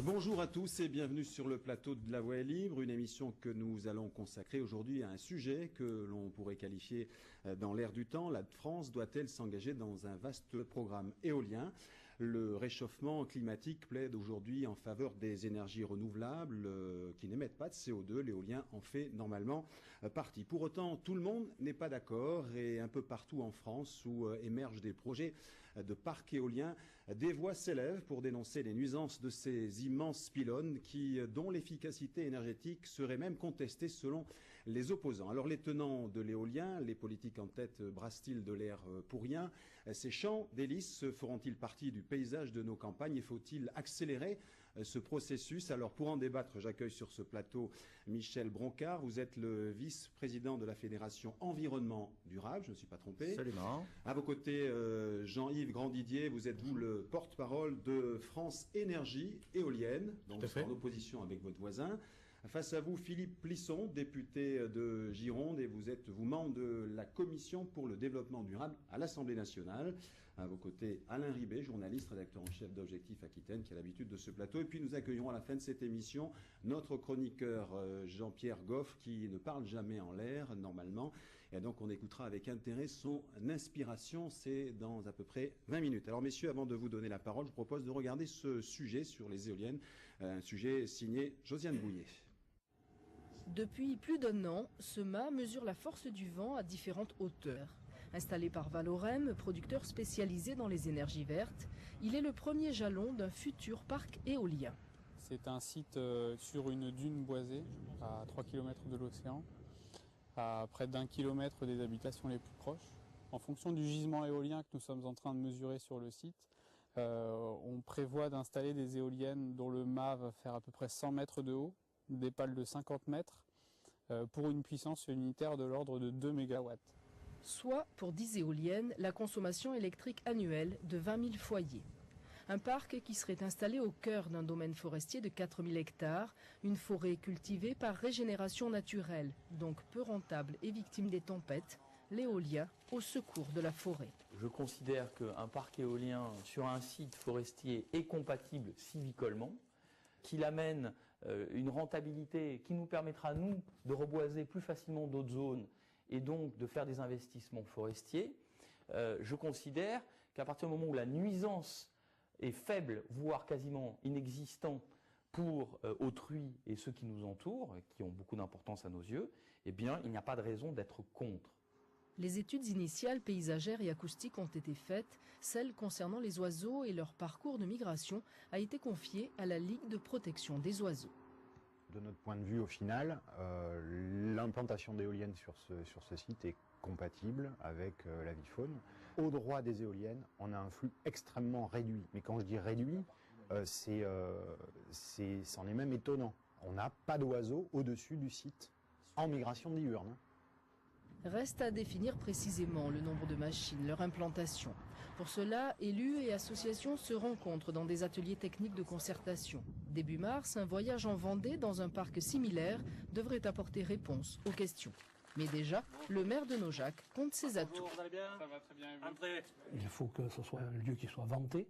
Bonjour à tous et bienvenue sur le plateau de La Voix est libre, une émission que nous allons consacrer aujourd'hui à un sujet que l'on pourrait qualifier dans l'air du temps. La France doit-elle s'engager dans un vaste programme éolien ? Le réchauffement climatique plaide aujourd'hui en faveur des énergies renouvelables qui n'émettent pas de CO2. L'éolien en fait normalement partie. Pour autant, tout le monde n'est pas d'accord et un peu partout en France où émergent des projets de parcs éoliens, des voix s'élèvent pour dénoncer les nuisances de ces immenses pylônes dont l'efficacité énergétique serait même contestée selon les opposants. Alors les tenants de l'éolien, les politiques en tête brassent-ils de l'air pour rien? Ces champs d'hélices feront-ils partie du paysage de nos campagnes et faut-il accélérer ce processus? Alors pour en débattre, j'accueille sur ce plateau Michel Broncard. Vous êtes le vice-président de la Fédération Environnement Durable, je ne me suis pas trompé. Absolument. À vos côtés, Jean-Yves Grandidier, vous êtes vous le porte-parole de France Énergie Éolienne, donc en opposition avec votre voisin. Face à vous, Philippe Plisson, député de Gironde, et vous êtes membre de la Commission pour le développement durable à l'Assemblée nationale. À vos côtés, Alain Ribet, journaliste, rédacteur en chef d'Objectif Aquitaine, qui a l'habitude de ce plateau. Et puis nous accueillerons à la fin de cette émission notre chroniqueur Jean-Pierre Goff, qui ne parle jamais en l'air, normalement. Et donc on écoutera avec intérêt son inspiration. C'est dans à peu près 20 minutes. Alors messieurs, avant de vous donner la parole, je vous propose de regarder ce sujet sur les éoliennes. Un sujet signé Josiane Bouillet. Depuis plus d'un an, ce mât mesure la force du vent à différentes hauteurs. Installé par Valorem, producteur spécialisé dans les énergies vertes, il est le premier jalon d'un futur parc éolien. C'est un site sur une dune boisée, à 3 km de l'océan, à près d'1 kilomètre des habitations les plus proches. En fonction du gisement éolien que nous sommes en train de mesurer sur le site, on prévoit d'installer des éoliennes dont le mât va faire à peu près 100 mètres de haut, des pales de 50 mètres, pour une puissance unitaire de l'ordre de 2 MW. Soit, pour 10 éoliennes, la consommation électrique annuelle de 20 000 foyers. Un parc qui serait installé au cœur d'un domaine forestier de 4 000 hectares, une forêt cultivée par régénération naturelle, donc peu rentable et victime des tempêtes, l'éolien au secours de la forêt. Je considère qu'un parc éolien sur un site forestier est compatible sylvicolement, qu'il amène une rentabilité qui nous permettra, nous, de reboiser plus facilement d'autres zones et donc de faire des investissements forestiers. Je considère qu'à partir du moment où la nuisance est faible, voire quasiment inexistant pour autrui et ceux qui nous entourent, qui ont beaucoup d'importance à nos yeux, eh bien, il n'y a pas de raison d'être contre. Les études initiales paysagères et acoustiques ont été faites. Celle concernant les oiseaux et leur parcours de migration a été confiée à la Ligue de protection des oiseaux. De notre point de vue, au final, l'implantation d'éoliennes sur ce site est compatible avec la vie faune. Au droit des éoliennes, on a un flux extrêmement réduit. Mais quand je dis réduit, c'en est même étonnant. On n'a pas d'oiseaux au-dessus du site en migration diurne. Reste à définir précisément le nombre de machines, leur implantation. Pour cela, élus et associations se rencontrent dans des ateliers techniques de concertation. Début mars, un voyage en Vendée dans un parc similaire devrait apporter réponse aux questions. Mais déjà, le maire de Naujac compte ses atouts. Bonjour, vous allez bien ? Ça va très bien. Entrez. Il faut que ce soit un lieu qui soit vanté.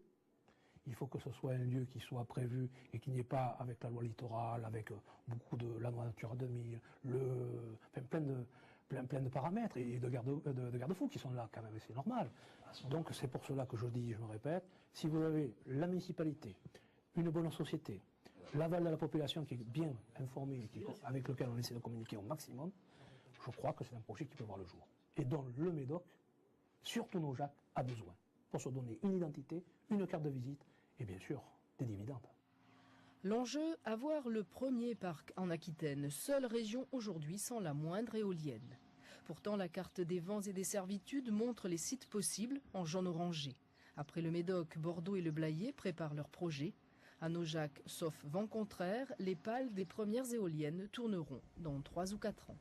Il faut que ce soit un lieu qui soit prévu et qui n'y ait pas, avec la loi littorale, avec beaucoup de la loi Natura 2000, plein de paramètres et de garde-fous qui sont là quand même, et c'est normal. Donc c'est pour cela que je dis, je me répète, si vous avez la municipalité, une bonne société, l'aval de la population qui est bien informée, avec lequel on essaie de communiquer au maximum, je crois que c'est un projet qui peut voir le jour. Et dont le Médoc, surtout Naujac, a besoin, pour se donner une identité, une carte de visite, et bien sûr, des dividendes. L'enjeu, avoir le premier parc en Aquitaine, seule région aujourd'hui sans la moindre éolienne. Pourtant, la carte des vents et des servitudes montre les sites possibles en jaune orangé. Après le Médoc, Bordeaux et le Blayais préparent leurs projets. À Naujac, sauf vent contraire, les pales des premières éoliennes tourneront dans 3 ou 4 ans.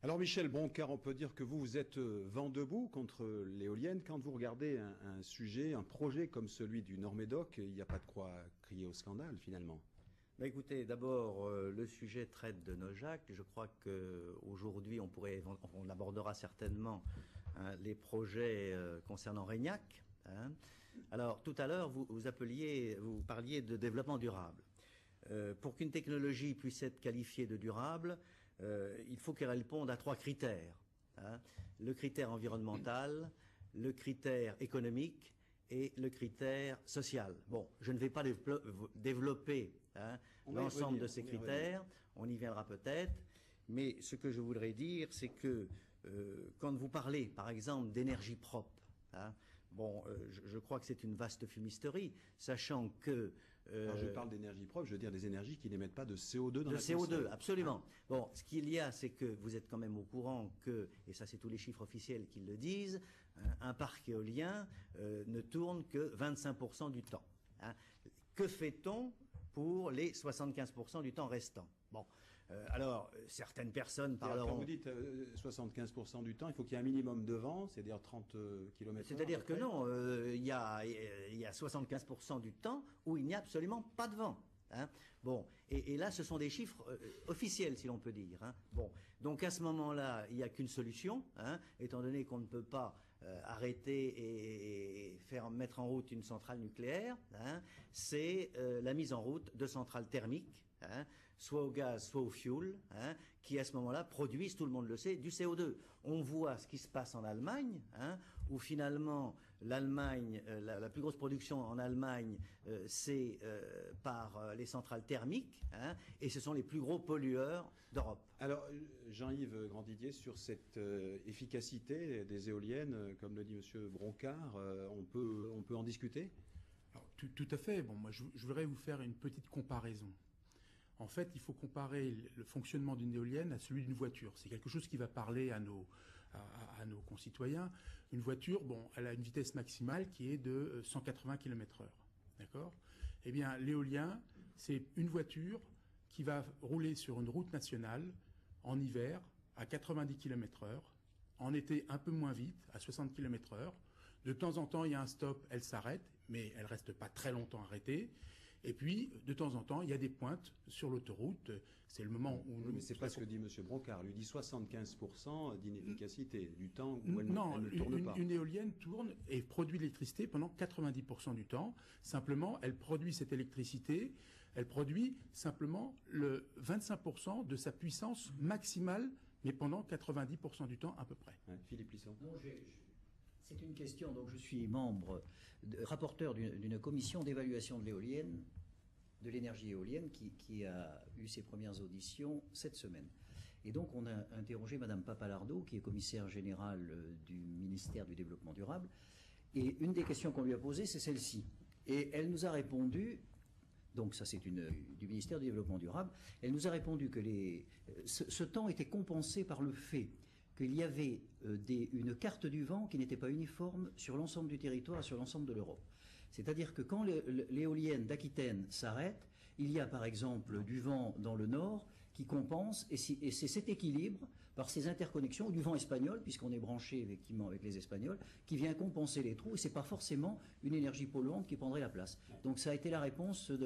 Alors Michel Broncard, on peut dire que vous êtes vent debout contre l'éolienne. Quand vous regardez un sujet, un projet comme celui du Nord-Médoc, il n'y a pas de quoi crier au scandale finalement. Bah écoutez, d'abord, le sujet traite de Naujac. Je crois qu'aujourd'hui, on abordera certainement les projets concernant Reignac. Alors, tout à l'heure, vous parliez de développement durable. Pour qu'une technologie puisse être qualifiée de durable, il faut qu'elle réponde à 3 critères. Hein. Le critère environnemental, le critère économique et le critère social. Bon, je ne vais pas développer l'ensemble de ces critères, on y viendra peut-être, mais ce que je voudrais dire, c'est que quand vous parlez, par exemple, d'énergie propre, hein, bon, je crois que c'est une vaste fumisterie, sachant que... Alors je parle d'énergie propre, je veux dire des énergies qui n'émettent pas de CO2 dans la CO2, atmosphère. absolument. Bon, ce qu'il y a, c'est que vous êtes quand même au courant que, et ça c'est tous les chiffres officiels qui le disent, un parc éolien ne tourne que 25% du temps. Hein. Que fait-on pour les 75% du temps restant? Bon. Alors, certaines personnes parleront... Quand vous dites 75% du temps, il faut qu'il y ait un minimum de vent, c'est-à-dire 30 km/h. C'est-à-dire que non, il y a 75% du temps où il n'y a absolument pas de vent. Hein. Bon, et là, ce sont des chiffres officiels, si l'on peut dire. Hein. Bon, donc à ce moment-là, il n'y a qu'une solution, hein, étant donné qu'on ne peut pas arrêter et mettre en route une centrale nucléaire, hein, c'est la mise en route de centrales thermiques, hein, soit au gaz, soit au fioul, hein, qui à ce moment-là produisent, tout le monde le sait, du CO2. On voit ce qui se passe en Allemagne, hein, où finalement l'Allemagne, la plus grosse production en Allemagne, c'est par les centrales thermiques, hein, et ce sont les plus gros pollueurs d'Europe. Alors, Jean-Yves Grandidier, sur cette efficacité des éoliennes, comme le dit M. Broncard, on peut en discuter? Alors, tout à fait. Bon, moi, je voudrais vous faire une petite comparaison. En fait, il faut comparer le fonctionnement d'une éolienne à celui d'une voiture. C'est quelque chose qui va parler à nos concitoyens. Une voiture, bon, elle a une vitesse maximale qui est de 180 km/h. D'accord ? Eh bien, l'éolien, c'est une voiture qui va rouler sur une route nationale en hiver à 90 km/h, en été un peu moins vite, à 60 km/h. De temps en temps, il y a un stop, elle s'arrête, mais elle ne reste pas très longtemps arrêtée. Et puis, de temps en temps, il y a des pointes sur l'autoroute. C'est le moment où... Mais c'est pas ce que dit M. Broncard. Lui dit 75% d'inefficacité du temps où elle ne tourne pas. Une éolienne tourne et produit de l'électricité pendant 90% du temps. Simplement, elle produit cette électricité, elle produit simplement le 25% de sa puissance maximale, mais pendant 90% du temps à peu près. Ouais, Philippe Lisson. C'est une question, donc je suis rapporteur d'une commission d'évaluation de l'éolienne, de l'énergie éolienne, qui a eu ses premières auditions cette semaine. Et donc on a interrogé Madame Papalardo, qui est commissaire générale du ministère du Développement durable, et une des questions qu'on lui a posées, c'est celle-ci. Et elle nous a répondu, donc ça c'est du ministère du Développement durable, elle nous a répondu que ce temps était compensé par le fait qu'il y avait une carte du vent qui n'était pas uniforme sur l'ensemble du territoire et sur l'ensemble de l'Europe. C'est-à-dire que quand l'éolienne d'Aquitaine s'arrête, il y a par exemple du vent dans le nord qui compense, et c'est cet équilibre, par ces interconnexions, ou du vent espagnol, puisqu'on est branché effectivement avec les Espagnols, qui vient compenser les trous, et ce n'est pas forcément une énergie polluante qui prendrait la place. Donc ça a été la réponse de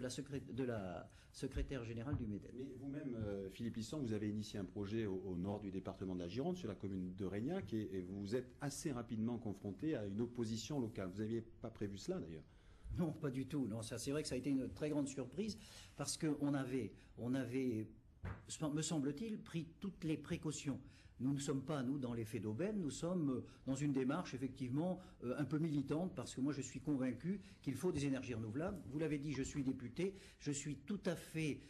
la secrétaire générale du MEDEF. Mais vous-même, Philippe Lisson, vous avez initié un projet au nord du département de la Gironde, sur la commune de Régnac, et vous vous êtes assez rapidement confronté à une opposition locale. Vous n'aviez pas prévu cela d'ailleurs? Non, pas du tout. Non, ça, c'est vrai que ça a été une très grande surprise, parce qu'on avait, me semble-t-il, pris toutes les précautions. Nous ne sommes pas, nous, dans l'effet d'aubaine, nous sommes dans une démarche, effectivement, un peu militante, parce que moi, je suis convaincu qu'il faut des énergies renouvelables. Vous l'avez dit, je suis député, je suis tout à fait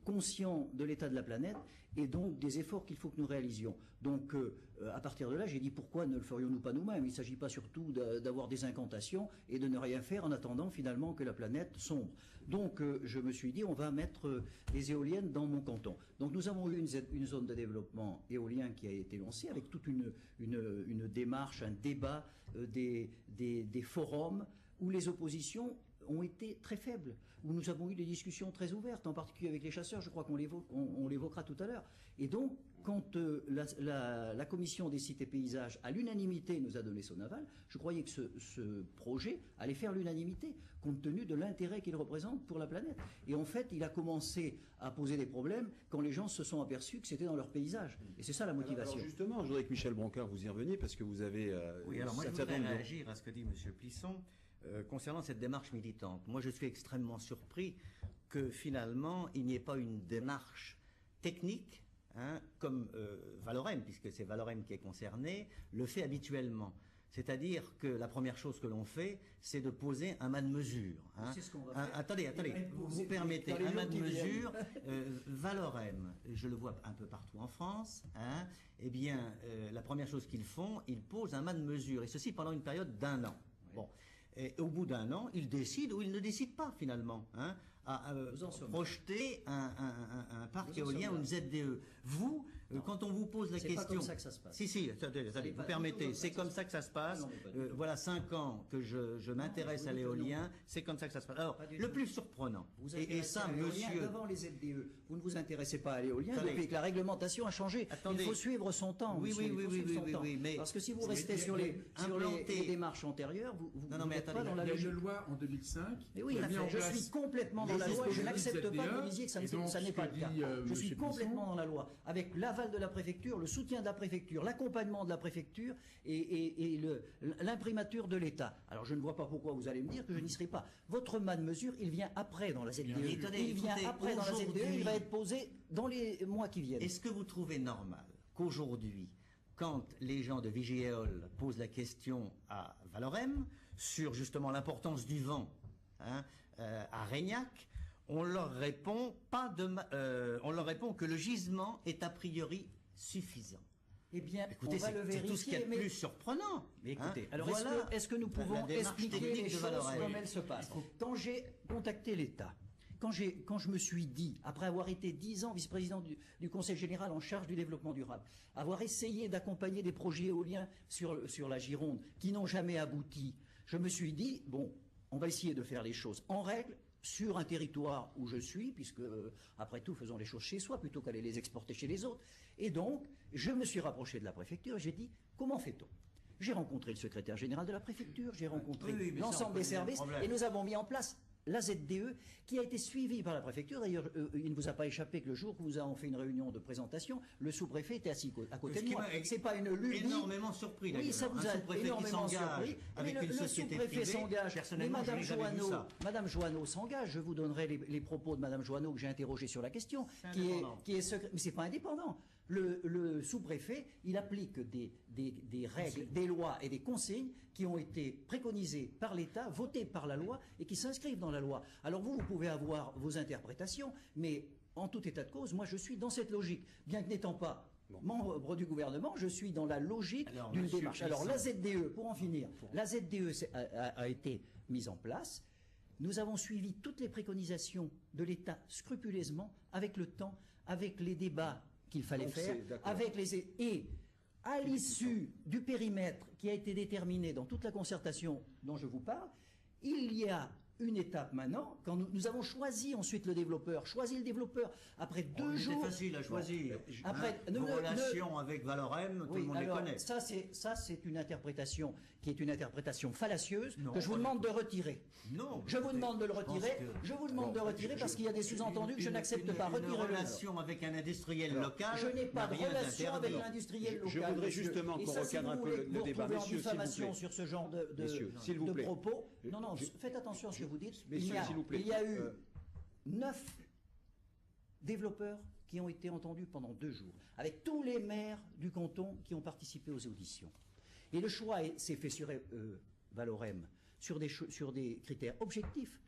conscient de l'état de la planète, et donc des efforts qu'il faut que nous réalisions. Donc, à partir de là, j'ai dit, pourquoi ne le ferions-nous pas nous-mêmes? Il ne s'agit pas surtout d'avoir des incantations et de ne rien faire en attendant, finalement, que la planète sombre. Donc, je me suis dit, on va mettre des éoliennes dans mon canton. Donc, nous avons eu une zone de développement éolien qui a été lancée avec toute une démarche, un débat, des forums où les oppositions ont été très faibles, où nous avons eu des discussions très ouvertes, en particulier avec les chasseurs, je crois qu'on l'évoquera tout à l'heure. Et donc, quand la commission des sites et paysages, à l'unanimité, nous a donné son aval, je croyais que ce projet allait faire l'unanimité, compte tenu de l'intérêt qu'il représente pour la planète. Et en fait, il a commencé à poser des problèmes quand les gens se sont aperçus que c'était dans leur paysage. Et c'est ça la motivation. Alors justement, je voudrais que Michel Broncard, vous y reveniez, parce que vous avez... oui, alors moi, je voudrais réagir à ce que dit M. Plisson. concernant cette démarche militante. Moi, je suis extrêmement surpris que finalement, il n'y ait pas une démarche technique, hein, comme Valorem, puisque c'est Valorem qui est concerné, le fait habituellement. C'est-à-dire que la première chose que l'on fait, c'est de poser un mât de mesure. Hein. C'est ce qu'on va faire. Attendez, vous permettez, un mât de mesure, Valorem, je le vois un peu partout en France, hein, eh bien, la première chose qu'ils font, ils posent un mât de mesure, et ceci pendant une période d'1 an. Oui. Bon. Et au bout d'1 an, ils décident ou ils ne décident pas finalement, hein, à projeter un parc éolien ou une ZDE. Vous, quand on vous pose la question... C'est pas comme ça que ça se passe. Si, attendez, vous permettez, c'est comme ça que ça se passe. Voilà 5 ans que je m'intéresse à l'éolien, c'est comme ça que ça se passe. Alors, le plus surprenant, et ça, monsieur... Avant les ZDE, vous ne vous intéressez pas à l'éolien depuis que la réglementation a changé. Attendez. Il faut suivre son temps. Oui, mais... Parce que si vous restez sur les démarches antérieures, vous n'êtes pas dans la logique. Il y a une loi en 2005... Mais oui, je suis complètement dans la loi, je n'accepte pas que vous disiez que ça n'est pas le cas. Je suis complètement dans la loi, avec l'aval de la préfecture, le soutien de la préfecture, l'accompagnement de la préfecture et l'imprimature de l'État. Alors je ne vois pas pourquoi vous allez me dire que je n'y serai pas. Votre mât de mesure, il vient après dans la ZDE. Il vient après dans la ZDE, il va être posé dans les mois qui viennent. Est-ce que vous trouvez normal qu'aujourd'hui, quand les gens de Vigéol posent la question à Valorem sur justement l'importance du vent, hein, à Reignac, on leur répond que le gisement est a priori suffisant. Eh bien, écoutez, on va le vérifier. C'est tout ce qu'il y a de plus surprenant. Mais écoutez, hein, alors voilà est-ce que nous pouvons expliquer les choses comme elles se passent? Quand j'ai contacté l'État, quand je me suis dit, après avoir été 10 ans vice-président du Conseil général en charge du développement durable, avoir essayé d'accompagner des projets éoliens sur la Gironde qui n'ont jamais abouti, je me suis dit, bon, on va essayer de faire les choses en règle, sur un territoire où je suis, puisque, après tout, faisons les choses chez soi, plutôt qu'aller les exporter chez les autres. Et donc, je me suis rapproché de la préfecture et j'ai dit, comment fait-on? J'ai rencontré le secrétaire général de la préfecture, j'ai rencontré l'ensemble des services, et nous avons mis en place la ZDE, qui a été suivie par la préfecture. D'ailleurs, il ne vous a pas échappé que le jour que nous avons fait une réunion de présentation, le sous-préfet était assis à côté de moi. C'est pas une lubie. Énormément surpris, d'ailleurs. Oui, ça vous a énormément surpris. Avec une société privée, s'engage. Personnellement, Madame Joanneau s'engage. Je vous donnerai les propos de Madame Joanneau que j'ai interrogée sur la question, qui est secret. Mais c'est pas indépendant. Le sous-préfet, il applique des règles, des lois et des consignes qui ont été préconisées par l'État, votées par la loi et qui s'inscrivent dans la loi. Alors vous pouvez avoir vos interprétations, mais en tout état de cause, moi je suis dans cette logique. Bien que n'étant pas membre du gouvernement, je suis dans la logique d'une démarche. Alors la ZDE, pour en finir, la ZDE a été mise en place. Nous avons suivi toutes les préconisations de l'État scrupuleusement, avec le temps, avec les débats qu'il fallait faire, et à l'issue du périmètre qui a été déterminé dans toute la concertation dont je vous parle, il y a une étape maintenant, quand nous avons choisi ensuite le développeur, après 2 jours... C'est facile à choisir. Après, vos relations avec Valorem, tout le monde les connaît. Ça, c'est une interprétation qui est une interprétation fallacieuse que je vous demande de retirer. Non. Je vous demande de le retirer. Je vous demande de retirer parce qu'il y a des sous-entendus que je n'accepte pas. Une relation avec un industriel local. Je n'ai pas de relation avec l'industriel local. Je voudrais justement qu'on recadre un peu le débat. Messieurs, s'il vous plaît. Sur ce genre de propos. Non, faites attention à ce que vous dites. Il y a eu 9 développeurs qui ont été entendus pendant 2 jours, avec tous les maires du canton qui ont participé aux auditions. Et le choix s'est fait sur Valorem, sur des critères objectifs.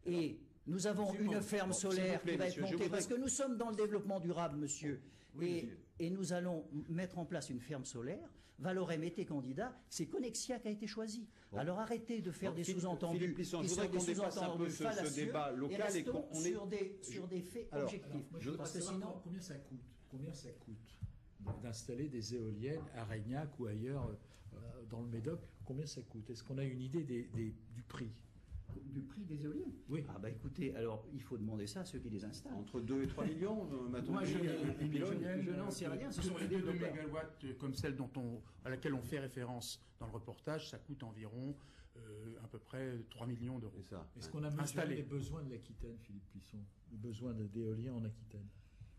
Et nous avons une ferme solaire qui va être montée, parce que nous sommes dans le développement durable, monsieur. Et nous allons mettre en place une ferme solaire. Valorem était candidat, c'est Connexia qui a été choisi. Alors arrêtez de faire des sous-entendus qui sont des sous-entendus fallacieux débat local et restons sur des faits objectifs. Parce que sinon, combien ça coûte d'installer des éoliennes à Reignac ou ailleurs dans le Médoc? Combien ça coûte? Est-ce qu'on a une idée du prix? Du prix des éoliennes? Oui. Ah bah écoutez, alors il faut demander ça à ceux qui les installent. Entre 2 et 3 millions, Moi je n'en sais rien, ce sont les développeurs. 2 mégawatts comme celle à laquelle on fait référence dans le reportage, ça coûte environ à peu près 3 millions d'euros. Est-ce qu'on a mesuré les besoins de l'Aquitaine, Philippe Plisson? Les besoins d'éoliens en Aquitaine?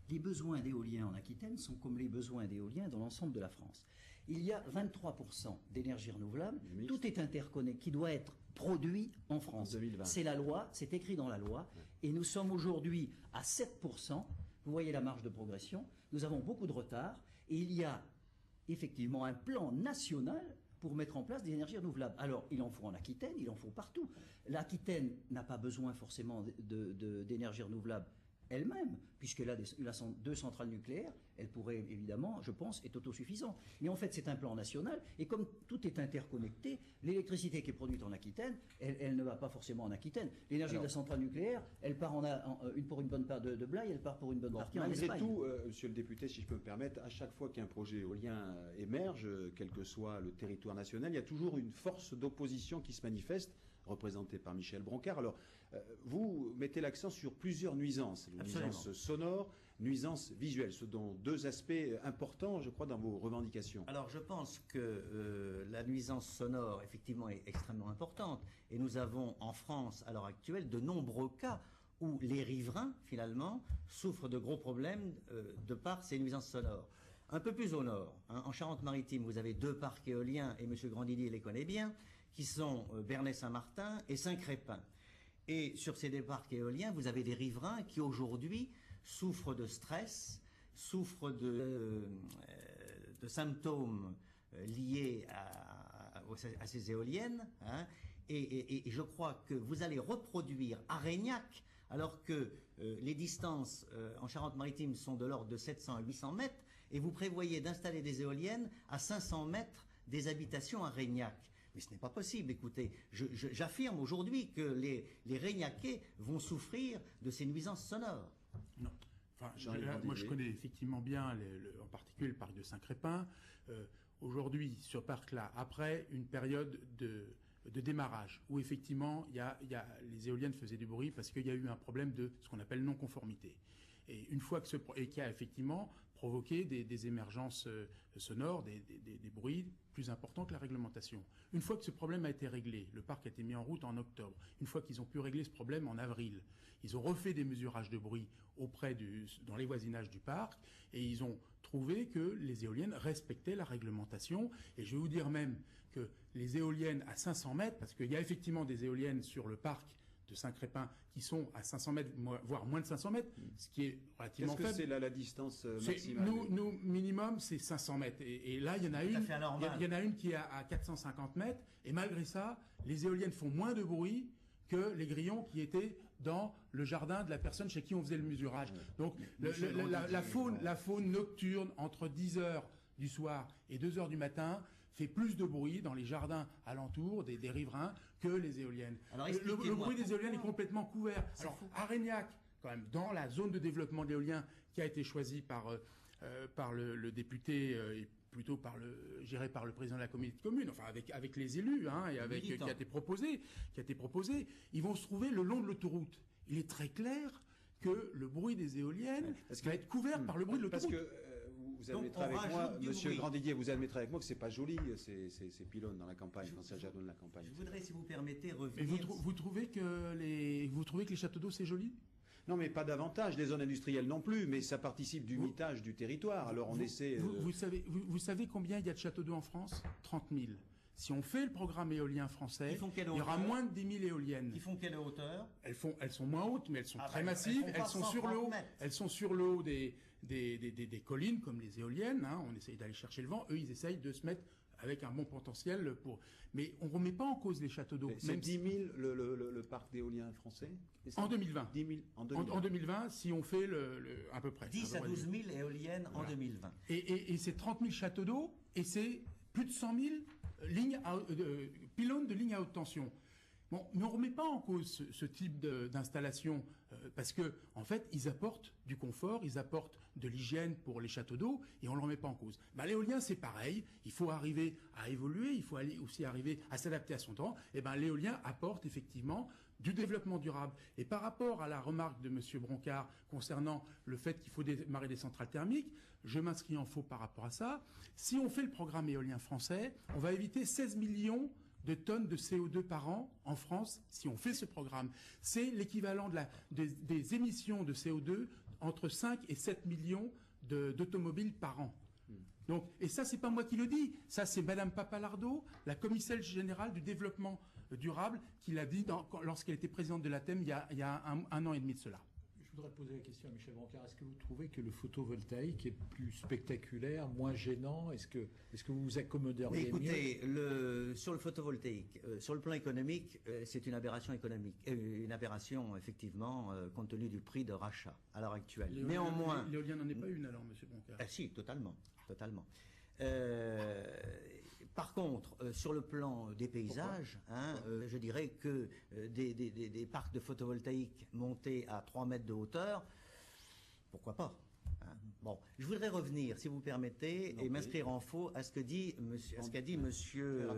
Les besoins d'éoliens en Aquitaine sont comme les besoins d'éoliens dans l'ensemble de la France. Il y a 23% d'énergie renouvelable. Tout est interconnecté, qui doit être produit en France. C'est la loi, c'est écrit dans la loi. Et nous sommes aujourd'hui à 7%. Vous voyez la marge de progression. Nous avons beaucoup de retard. Et il y a effectivement un plan national pour mettre en place des énergies renouvelables. Alors, il en faut en Aquitaine, il en faut partout. L'Aquitaine n'a pas besoin forcément d'énergie renouvelable elle-même, puisqu'elle a deux centrales nucléaires, elle pourrait évidemment, je pense, être autosuffisante. Mais en fait, c'est un plan national, et comme tout est interconnecté, l'électricité qui est produite en Aquitaine, elle ne va pas forcément en Aquitaine. L'énergie de la centrale nucléaire, elle part pour une bonne part de Blaye, elle part pour une bonne partie en Espagne. Malgré tout, monsieur le député, si je peux me permettre, à chaque fois qu'un projet éolien émerge, quel que soit le territoire national, il y a toujours une force d'opposition qui se manifeste, représentée par Michel Broncard. Alors, vous mettez l'accent sur plusieurs nuisances, nuisances sonores, nuisances visuelles, ce sont deux aspects importants, je crois, dans vos revendications. Alors, je pense que la nuisance sonore, effectivement, est extrêmement importante. Et nous avons en France, à l'heure actuelle, de nombreux cas où les riverains, finalement, souffrent de gros problèmes de par ces nuisances sonores. Un peu plus au nord, en Charente-Maritime, vous avez deux parcs éoliens, et M. Grandidier les connaît bien, qui sont Bernay-Saint-Martin et Saint-Crépin. Et sur ces deux parcs éoliens, vous avez des riverains qui aujourd'hui souffrent de stress, souffrent de symptômes liés à ces éoliennes. Hein, et je crois que vous allez reproduire à Reignac, alors que les distances en Charente-Maritime sont de l'ordre de 700 à 800 mètres, et vous prévoyez d'installer des éoliennes à 500 mètres des habitations à Reignac. Mais ce n'est pas possible, écoutez. J'affirme aujourd'hui que les Reignacais vont souffrir de ces nuisances sonores. Non. Enfin, moi, je connais effectivement bien, en particulier le parc de Saint-Crépin. Aujourd'hui, ce parc-là, après une période de démarrage, où effectivement, les éoliennes faisaient du bruit parce qu'il y a eu un problème de ce qu'on appelle non-conformité. Et une fois que qui a effectivement provoqué des émergences sonores, des bruits plus importants que la réglementation. Une fois que ce problème a été réglé, le parc a été mis en route en octobre. Une fois qu'ils ont pu régler ce problème en avril, ils ont refait des mesurages de bruit dans les voisinages du parc, et ils ont trouvé que les éoliennes respectaient la réglementation. Et je vais vous dire même que les éoliennes à 500 mètres, parce qu'il y a effectivement des éoliennes sur le parc de Saint-Crépin qui sont à 500 mètres, voire moins de 500 mètres, ce qui est relativement faible. Qu'est-ce que c'est la distance maximale? Nous, minimum, c'est 500 mètres. Et là, il y en a une qui est à 450 mètres. Et malgré ça, les éoliennes font moins de bruit que les grillons qui étaient dans le jardin de la personne chez qui on faisait le mesurage. Donc, la faune nocturne entre 10h du soir et 2h du matin fait plus de bruit dans les jardins alentours des riverains que les éoliennes. Alors, le bruit des éoliennes est complètement couvert. Alors, à Reignac, quand même, dans la zone de développement de l'éolien qui a été choisie par le député et plutôt géré par le président de la communauté de communes, enfin avec les élus, et qui a été proposé, ils vont se trouver le long de l'autoroute. Il est très clair que le bruit des éoliennes va être couvert par le bruit de l'autoroute. Vous admettrez avec moi, monsieur Grandidier, vous admettrez avec moi que c'est pas joli ces pylônes dans la campagne, dans ces jardins de la campagne. Je voudrais, si vous permettez, revenir. Mais vous trouvez que les châteaux d'eau c'est joli? Non, mais pas davantage. Les zones industrielles non plus, mais ça participe du mitage du territoire. Alors on essaie. Vous savez combien il y a de châteaux d'eau en France? 30 000. Si on fait le programme éolien français, il y aura moins de 10 000 éoliennes. Qui font quelle hauteur? Elles sont moins hautes, mais elles sont très massives. Elles sont sur le haut des collines, comme les éoliennes. On essaye d'aller chercher le vent. Eux, ils essayent de se mettre avec un bon potentiel mais on ne remet pas en cause les châteaux d'eau. C'est 10 000 le parc d'éolien français? En 2020. 10 000 en 2020, si on fait à peu près. 10 à 12 000 éoliennes en 2020. Et c'est 30 000 châteaux d'eau, et c'est plus de 100 000 pylônes de lignes à haute tension. Bon, mais on ne remet pas en cause ce type d'installation parce que, en fait, ils apportent du confort, ils apportent de l'hygiène pour les châteaux d'eau et on ne le remet pas en cause. L'éolien, c'est pareil. Il faut arriver à évoluer, il faut aussi arriver à s'adapter à son temps. Et l'éolien apporte effectivement du développement durable. Et par rapport à la remarque de M. Broncard concernant le fait qu'il faut démarrer des centrales thermiques, je m'inscris en faux par rapport à ça. Si on fait le programme éolien français, on va éviter 16 millions de tonnes de CO2 par an en France si on fait ce programme. C'est l'équivalent des émissions de CO2 entre 5 et 7 millions d'automobiles par an. Donc, et Et ça, c'est pas moi qui le dis. Ça, c'est Madame Papalardo, la commissaire générale du développement durable, qui l'a dit lorsqu'elle était présidente de l'ATEM il y a un an et demi de cela. Je voudrais poser la question à Michel Brancard. Est-ce que vous trouvez que le photovoltaïque est plus spectaculaire, moins gênant? Est-ce que vous vous accommoderiez mieux? Écoutez, sur le photovoltaïque, sur le plan économique, c'est une aberration économique, une aberration effectivement, compte tenu du prix de rachat à l'heure actuelle. Néanmoins, l'éolien n'en est pas une alors, Monsieur Brancard. Ah si, totalement. Par contre, sur le plan des paysages, je dirais que des parcs de photovoltaïque montés à 3 mètres de hauteur, pourquoi pas, hein. Bon, je voudrais revenir, si vous permettez, et m'inscrire en faux à ce qu'a dit Monsieur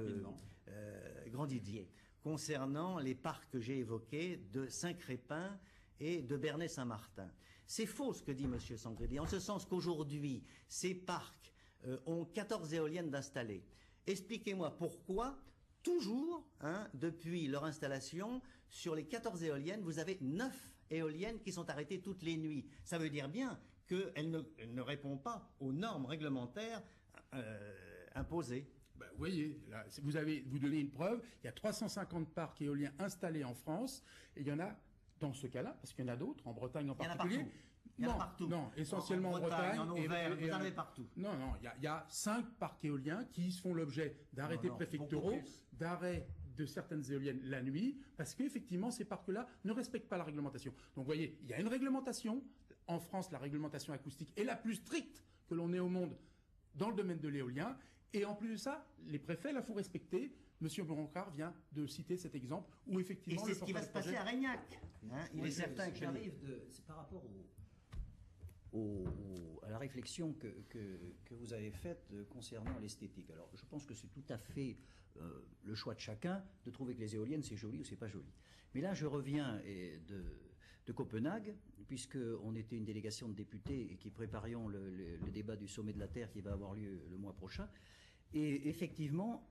Grandidier concernant les parcs que j'ai évoqués de Saint-Crépin et de Bernay-Saint-Martin. C'est faux ce que dit Monsieur Sangredi, en ce sens qu'aujourd'hui, ces parcs ont 14 éoliennes d'installées. Expliquez-moi pourquoi, toujours, depuis leur installation, sur les 14 éoliennes, vous avez 9 éoliennes qui sont arrêtées toutes les nuits. Ça veut dire bien qu'elles ne répondent pas aux normes réglementaires imposées. Ben, vous voyez, là, vous donnez une preuve, il y a 350 parcs éoliens installés en France, et il y en a, dans ce cas-là, parce qu'il y en a d'autres, en Bretagne en particulier. Il y en a partout. Non, essentiellement en Bretagne. En Auvergne, vous en avez partout. Non, il y a 5 parcs éoliens qui font l'objet d'arrêtés préfectoraux, d'arrêts de certaines éoliennes la nuit, parce qu'effectivement, ces parcs-là ne respectent pas la réglementation. Donc, vous voyez, il y a une réglementation. En France, la réglementation acoustique est la plus stricte que l'on ait au monde dans le domaine de l'éolien. Et en plus de ça, les préfets la font respecter. Monsieur Brancard vient de citer cet exemple où effectivement... Et c'est ce qui va se passer à Reignac. Il est certain que c'est par rapport à la réflexion que vous avez faite concernant l'esthétique. Alors, je pense que c'est tout à fait le choix de chacun de trouver que les éoliennes, c'est joli ou c'est pas joli. Mais là, je reviens de Copenhague, puisqu'on était une délégation de députés et qui préparions le débat du sommet de la Terre qui va avoir lieu le mois prochain. Et effectivement,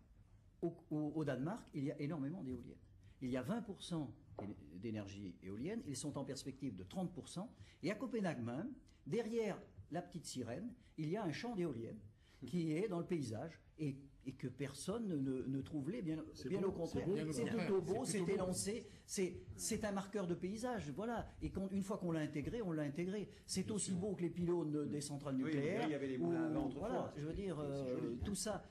au Danemark, il y a énormément d'éoliennes. Il y a 20% d'énergie éolienne, ils sont en perspective de 30%. Et à Copenhague même, derrière la petite sirène, il y a un champ d'éoliennes qui est dans le paysage et que personne ne trouve laid, bien au contraire. C'est plutôt beau, c'est élancé, c'est un marqueur de paysage, voilà. Et une fois qu'on l'a intégré, on l'a intégré. C'est aussi beau que les pylônes des centrales nucléaires. Il y avait les moulins à vent autrefois. Voilà, je veux dire, tout ça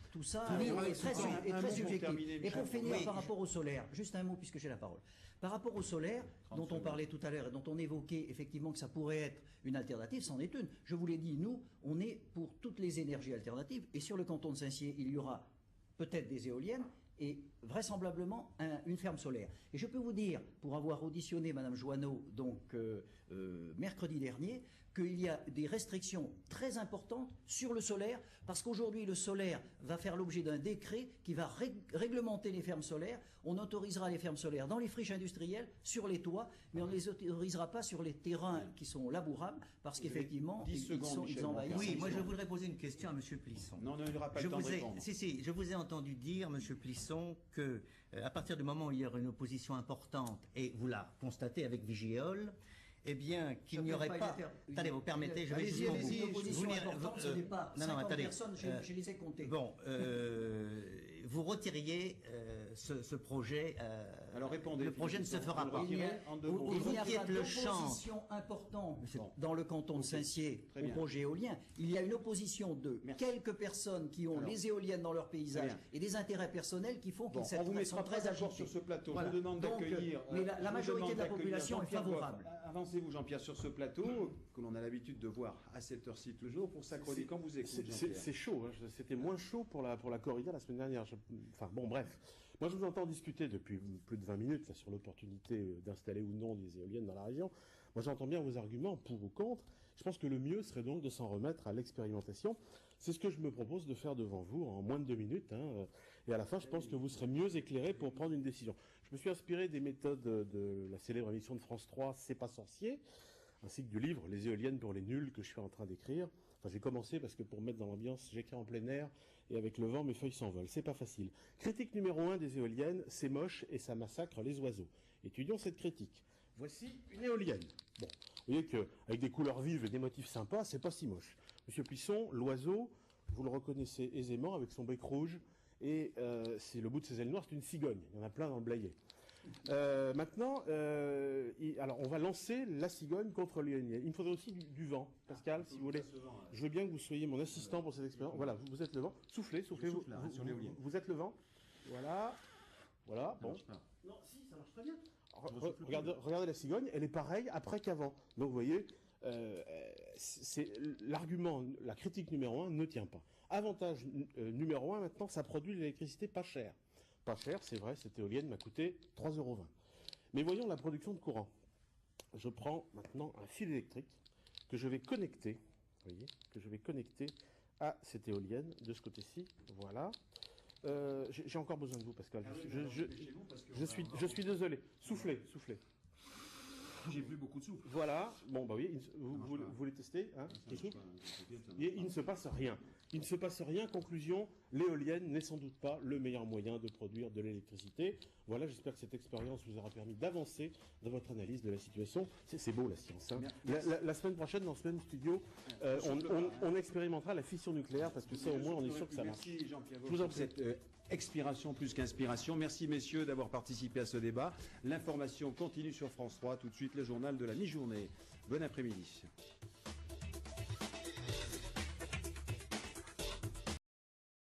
est très subjectif. Et pour finir, par rapport au solaire, juste un mot puisque j'ai la parole. Par rapport au solaire, dont on parlait tout à l'heure et dont on évoquait effectivement que ça pourrait être une alternative, c'en est une. Je vous l'ai dit, nous, on est pour toutes les énergies alternatives. Et sur le canton de Saint-Sié, il y aura peut-être des éoliennes et vraisemblablement une ferme solaire. Et je peux vous dire, pour avoir auditionné Madame Joanneau donc mercredi dernier, qu'il y a des restrictions très importantes sur le solaire, parce qu'aujourd'hui le solaire va faire l'objet d'un décret qui va réglementer les fermes solaires. On autorisera les fermes solaires dans les friches industrielles, sur les toits, mais on ne les autorisera pas sur les terrains qui sont labourables, parce qu'effectivement ils envahissent. Oui, moi je voudrais poser une question à Monsieur Plisson. Non, il n'y aura pas le temps de répondre. Je vous ai entendu dire, Monsieur Plisson, que à partir du moment où il y aurait une opposition importante, et vous la constatez avec Vigéole, eh bien, qu'il n'y aurait pas... Attendez, vous permettez, je vais jusqu'au bout. Une opposition importante, ce n'est pas 50 personnes, je les ai comptées. Bon, vous retiriez ce projet. Alors répondez. Le projet ne se fera pas. Il n'y a pas d'opposition importante dans le canton de Saint-Sié au projet éolien. Il y a une opposition de quelques personnes qui ont les éoliennes dans leur paysage et des intérêts personnels qui font qu'ils sont très agités. On vous mettra pas d'accord sur ce plateau. Je vous demande d'accueillir... Mais la majorité de la population est favorable. Avancez-vous, Jean-Pierre, sur ce plateau, que l'on a l'habitude de voir à cette heure-ci toujours, pour sa chronique. Quand vous écoutez, c'est chaud. C'était moins chaud pour la corrida la semaine dernière. Enfin, bon, bref. Moi, je vous entends discuter depuis plus de 20 minutes là, sur l'opportunité d'installer ou non des éoliennes dans la région. Moi, j'entends bien vos arguments pour ou contre. Je pense que le mieux serait donc de s'en remettre à l'expérimentation. C'est ce que je me propose de faire devant vous en moins de 2 minutes. Et à la fin, je pense que vous serez mieux éclairé pour prendre une décision. Je me suis inspiré des méthodes de la célèbre émission de France 3, C'est pas sorcier, ainsi que du livre Les éoliennes pour les nuls que je suis en train d'écrire. Enfin, j'ai commencé parce que pour me mettre dans l'ambiance, j'écris en plein air et avec le vent, mes feuilles s'envolent. C'est pas facile. Critique numéro 1 des éoliennes, c'est moche et ça massacre les oiseaux. Étudions cette critique. Voici une éolienne. Bon, vous voyez qu'avec des couleurs vives et des motifs sympas, c'est pas si moche. Monsieur Plisson, l'oiseau, vous le reconnaissez aisément avec son bec rouge, et c'est le bout de ses ailes noires, c'est une cigogne. Il y en a plein dans le Blayais. Maintenant, alors on va lancer la cigogne contre l'éolienne. Il me faudrait aussi du vent. Pascal, si vous voulez. Je veux bien que vous soyez mon assistant pour cette expérience. Voilà, vous êtes le vent. Soufflez. Sur l'éolienne. Vous êtes le vent. Voilà. Bon. Non, si, ça marche très bien. Regardez la cigogne, elle est pareille après qu'avant. Donc vous voyez, c'est l'argument, la critique numéro 1 ne tient pas. Avantage numéro 1 maintenant, ça produit de l'électricité pas chère. Pas cher, c'est vrai, cette éolienne m'a coûté 3,20 €. Mais voyons la production de courant. Je prends maintenant un fil électrique que je vais connecter, vous voyez, à cette éolienne de ce côté-ci. Voilà. J'ai encore besoin de vous, Pascal. Je suis désolé. Soufflez. J'ai plus beaucoup de souffle. Voilà. Bon, bah oui, vous voulez tester, hein? Il ne se passe rien. Il ne se passe rien. Conclusion, l'éolienne n'est sans doute pas le meilleur moyen de produire de l'électricité. Voilà, j'espère que cette expérience vous aura permis d'avancer dans votre analyse de la situation. C'est beau la science. Hein. La semaine prochaine, dans ce même studio, on expérimentera la fission nucléaire parce que ça, au moins, on est sûr que ça marche. Merci Jean-Pierre Vaux pour cette expiration plus qu'inspiration. Merci messieurs d'avoir participé à ce débat. L'information continue sur France 3. Tout de suite, le journal de la mi-journée. Bon après-midi.